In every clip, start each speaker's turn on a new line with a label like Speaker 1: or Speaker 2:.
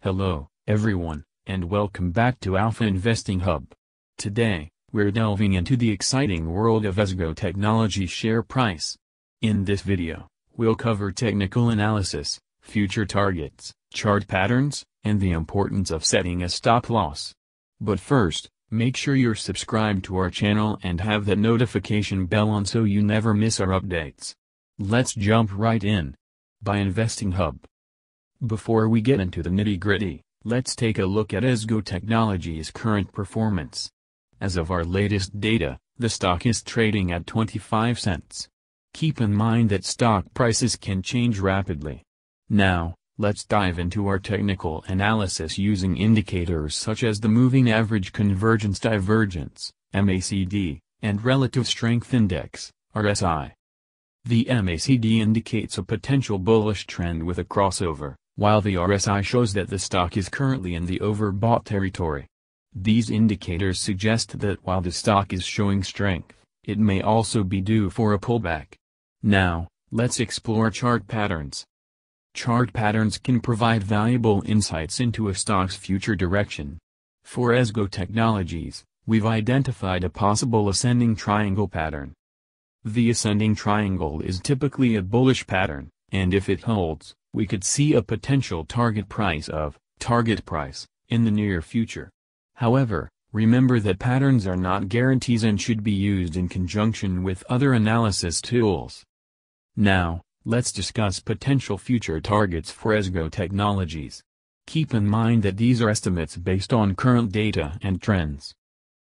Speaker 1: Hello, everyone, and welcome back to Alpha Investing Hub. Today, we're delving into the exciting world of EZGO technology share price. In this video, we'll cover technical analysis, future targets, chart patterns, and the importance of setting a stop loss. But first, make sure you're subscribed to our channel and have that notification bell on so you never miss our updates. Let's jump right in. By Investing Hub. Before we get into the nitty-gritty, let's take a look at EZGO Technology's current performance. As of our latest data, the stock is trading at 25 cents. Keep in mind that stock prices can change rapidly. Now, let's dive into our technical analysis using indicators such as the Moving Average Convergence Divergence, MACD, and Relative Strength Index, RSI. The MACD indicates a potential bullish trend with a crossover, while the RSI shows that the stock is currently in the overbought territory. These indicators suggest that while the stock is showing strength, it may also be due for a pullback. Now, let's explore chart patterns. Chart patterns can provide valuable insights into a stock's future direction. For EZGO Technologies, we've identified a possible ascending triangle pattern. The ascending triangle is typically a bullish pattern, and if it holds, we could see a potential target price in the near future. However, remember that patterns are not guarantees and should be used in conjunction with other analysis tools. Now, let's discuss potential future targets for EZGO Technologies. Keep in mind that these are estimates based on current data and trends.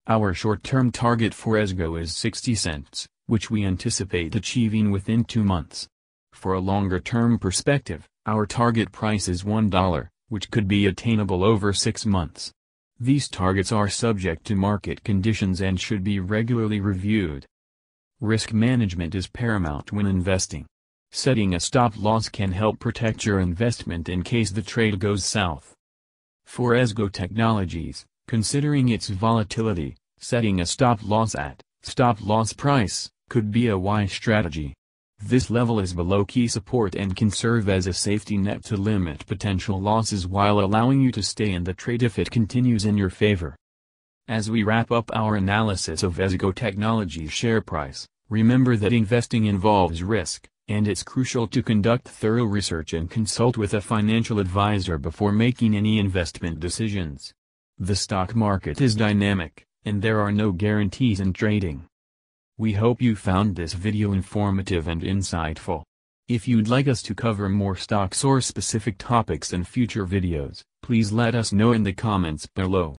Speaker 1: Our short-term target for EZGO is 60 cents, which we anticipate achieving within 2 months. For a longer-term perspective, our target price is $1, which could be attainable over 6 months. These targets are subject to market conditions and should be regularly reviewed. Risk management is paramount when investing. Setting a stop loss can help protect your investment in case the trade goes south. For EZGO Technologies, considering its volatility, setting a stop loss at stop loss price could be a wise strategy. This level is below key support and can serve as a safety net to limit potential losses while allowing you to stay in the trade if it continues in your favor. As we wrap up our analysis of EZGO Technology's share price, remember that investing involves risk, and it's crucial to conduct thorough research and consult with a financial advisor before making any investment decisions. The stock market is dynamic, and there are no guarantees in trading. We hope you found this video informative and insightful. If you'd like us to cover more stocks or specific topics in future videos, please let us know in the comments below.